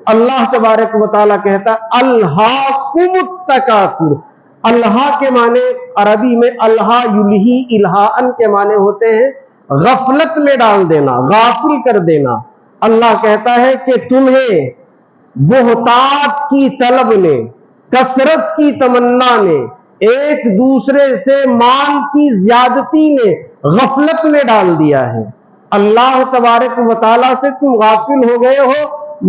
اللہ تبارک و تعالیٰ کہتا ہے الہاکم التکاثر. اللہ کے معنی عربی میں الہا یلہی الہاءن کے معنی ہوتے ہیں غفلت میں ڈال دینا، غافل کر دینا. اللہ کہتا ہے کہ تمہیں بہتات کی طلب نے، کثرت کی تمنا نے، ایک دوسرے سے مال کی زیادتی نے غفلت میں ڈال دیا ہے. اللہ تبارک و تعالیٰ سے تم غافل ہو گئے ہو،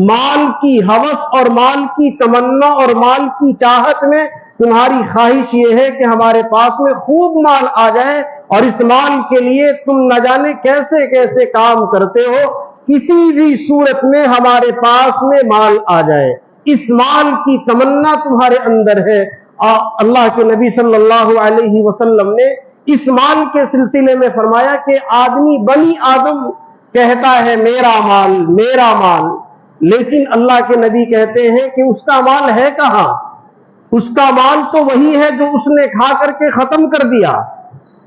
مال کی ہوس اور مال کی تمنا اور مال کی چاہت میں تمہاری خواہش یہ ہے کہ ہمارے پاس میں خوب مال آ جائے، اور اس مال کے لیے تم نہ جانے کیسے کیسے کام کرتے ہو، کسی بھی صورت میں ہمارے پاس میں مال آ جائے. اس مال کی تمنا تمہارے اندر ہے. اللہ کے نبی صلی اللہ علیہ وسلم نے اس مال کے سلسلے میں فرمایا کہ آدمی بنی آدم کہتا ہے میرا مال میرا مال، لیکن اللہ کے نبی کہتے ہیں کہ اس کا مال ہے کہاں؟ اس کا مال تو وہی ہے جو اس نے کھا کر کے ختم کر دیا،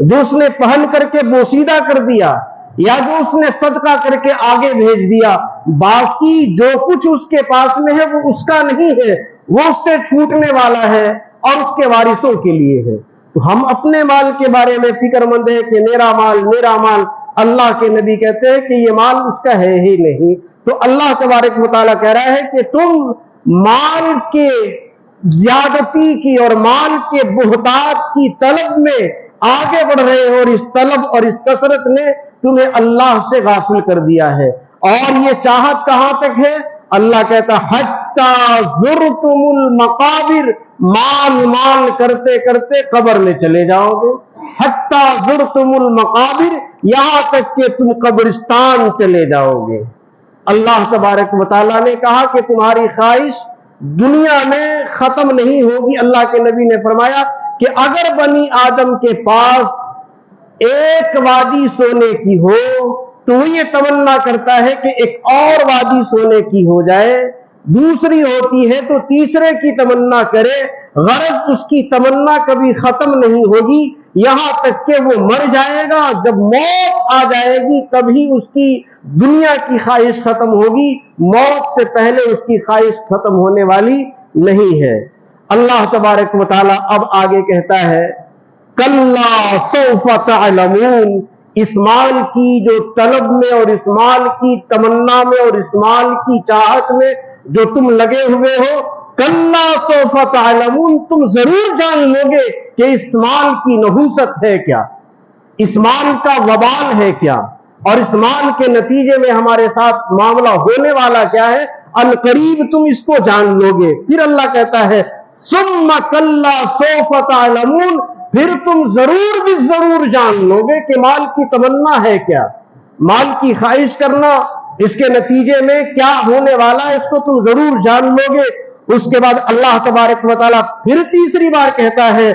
جو اس نے پہن کر کے بوسیدہ کر دیا، یا جو اس نے صدقہ کر کے آگے بھیج دیا. باقی جو کچھ اس کے پاس میں ہے وہ اس کا نہیں ہے، وہ اس سے چھوٹنے والا ہے اور اس کے وارثوں کے لیے ہے. تو ہم اپنے مال کے بارے میں فکر مند ہے کہ میرا مال میرا مال. اللہ کے نبی کہتے ہیں کہ یہ مال اس کا ہے ہی نہیں. تو اللہ تبارک و تعالیٰ کہہ رہا ہے کہ تم مال کے زیادتی کی اور مال کے بہتات کی طلب میں آگے بڑھ رہے ہو، اور اس طلب اور اس کثرت نے تمہیں اللہ سے غافل کر دیا ہے. اور یہ چاہت کہاں تک ہے؟ اللہ کہتا حتی زرتم المقابر، مال مال کرتے کرتے قبر میں چلے جاؤ گے. حتی زرتم المقابر، یہاں تک کہ تم قبرستان چلے جاؤ گے. اللہ تبارک و تعالیٰ نے کہا کہ تمہاری خواہش دنیا میں ختم نہیں ہوگی. اللہ کے نبی نے فرمایا کہ اگر بنی آدم کے پاس ایک وادی سونے کی ہو تو وہ یہ تمنا کرتا ہے کہ ایک اور وادی سونے کی ہو جائے. دوسری ہوتی ہے تو تیسرے کی تمنا کرے. غرض اس کی تمنا کبھی ختم نہیں ہوگی یہاں تک کہ وہ مر جائے گا. جب موت آ جائے گی تبھی اس کی دنیا کی خواہش ختم ہوگی، موت سے پہلے اس کی خواہش ختم ہونے والی نہیں ہے. اللہ تبارک و تعالیٰ اب آگے کہتا ہے کَلَّا سَوْفَ تَعْلَمُونَ، اس مال کی جو طلب میں اور اس مال کی تمنا میں اور اس مال کی چاہت میں جو تم لگے ہوئے ہو، کَلَّا سَوْفَ تَعْلَمُونَ، تم ضرور جان لو گے کہ اس مال کی نحوست ہے کیا، اس مال کا وبال ہے کیا، اور اس مال کے نتیجے میں ہمارے ساتھ معاملہ ہونے والا کیا ہے. عنقریب تم اس کو جان لو گے. پھر اللہ کہتا ہے ثُمَّ كَلَّا سَوْفَ تَعْلَمُونَ، پھر تم ضرور بھی ضرور جان لو گے کہ مال کی تمنا ہے کیا، مال کی خواہش کرنا اس کے نتیجے میں کیا ہونے والا ہے، اس کو تم ضرور جان لو گے. اس کے بعد اللہ تبارک و تعالیٰ پھر تیسری بار کہتا ہے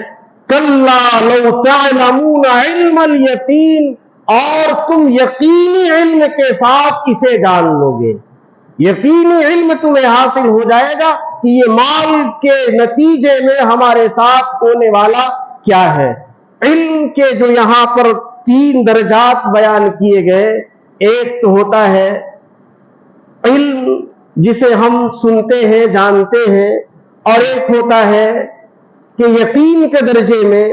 کَلَّا لَوْ تَعْلَمُونَ عِلْمَ الْيَقِينِ، اور تم یقینی علم کے ساتھ اسے جان لو گے. یقینی علم تمہیں حاصل ہو جائے گا کہ یہ مال کے نتیجے میں ہمارے ساتھ ہونے والا کیا ہے. علم کے جو یہاں پر 3 درجات بیان کیے گئے، ایک تو ہوتا ہے علم جسے ہم سنتے ہیں جانتے ہیں، اور ایک ہوتا ہے کہ یقین کے درجے میں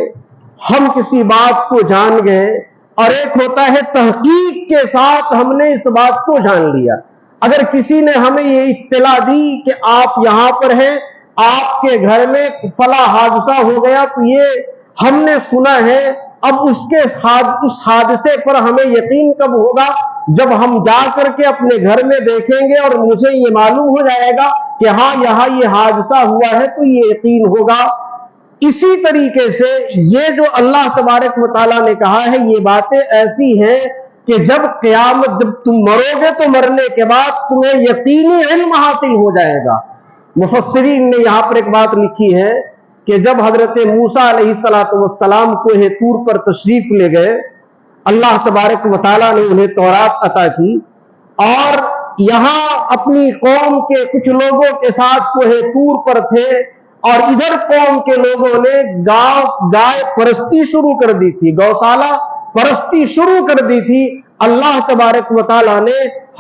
ہم کسی بات کو جان گئے، اور ایک ہوتا ہے تحقیق کے ساتھ ہم نے اس بات کو جان لیا. اگر کسی نے ہمیں یہ اطلاع دی کہ آپ یہاں پر ہیں، آپ کے گھر میں فلاں حادثہ ہو گیا، تو یہ ہم نے سنا ہے. اب اس حادثے پر ہمیں یقین کب ہوگا؟ جب ہم جا کر کے اپنے گھر میں دیکھیں گے اور مجھے یہ معلوم ہو جائے گا کہ ہاں یہاں یہ حادثہ ہوا ہے، تو یہ یقین ہوگا. اسی طریقے سے یہ جو اللہ تبارک و تعالیٰ نے کہا ہے، یہ باتیں ایسی ہیں کہ جب قیامت، جب تم مرو گے تو مرنے کے بعد تمہیں یقینی علم حاصل ہو جائے گا. مفسرین نے یہاں پر ایک بات لکھی ہے کہ جب حضرت موسیٰ علیہ السلام کوہ طور پر تشریف لے گئے، اللہ تبارک و تعالیٰ نے انہیں تورات عطا کی، اور یہاں اپنی قوم کے کچھ لوگوں کے ساتھ کوہ طور پر تھے، اور ادھر قوم کے لوگوں نے گائے پرستی شروع کر دی تھی، گوشالہ پرستی شروع کر دی تھی. اللہ تبارک و تعالیٰ نے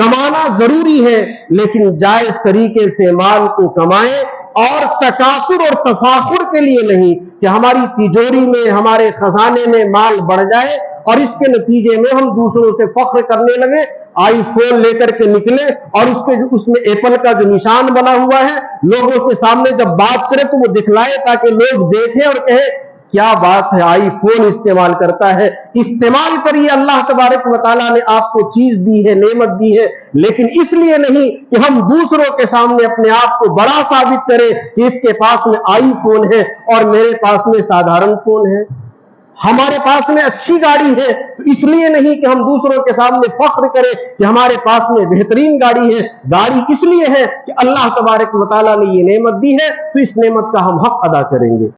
کمانا ضروری ہے لیکن جائز طریقے سے مال کو کمائیں اور تکاثر اور تفاخر کے لیے نہیں کہ ہماری تجوری میں ہمارے خزانے میں مال بڑھ جائے اور اس کے نتیجے میں ہم دوسروں سے فخر کرنے لگے، آئی فون لے کر کے نکلے اور اس میں ایپل کا جو نشان بنا ہوا ہے لوگوں کے سامنے جب بات کرے تو وہ دکھلائے تاکہ لوگ دیکھیں اور کہیں کیا بات ہے، آئی فون استعمال کرتا ہے۔ استعمال کریے، اللہ تبارک و تعالیٰ نے آپ کو چیز دی ہے، نعمت دی ہے، لیکن اس لیے نہیں کہ ہم دوسروں کے سامنے اپنے آپ کو بڑا ثابت کریں کہ اس کے پاس میں آئی فون ہے اور میرے پاس میں سادھارن فون ہے، ہمارے پاس میں اچھی گاڑی ہے تو اس لیے نہیں کہ ہم دوسروں کے سامنے فخر کریں کہ ہمارے پاس میں بہترین گاڑی ہے۔ گاڑی اس لیے ہے کہ اللہ تبارک و تعالیٰ نے یہ نعمت دی ہے تو اس نعمت کا ہم حق ادا کریں گے۔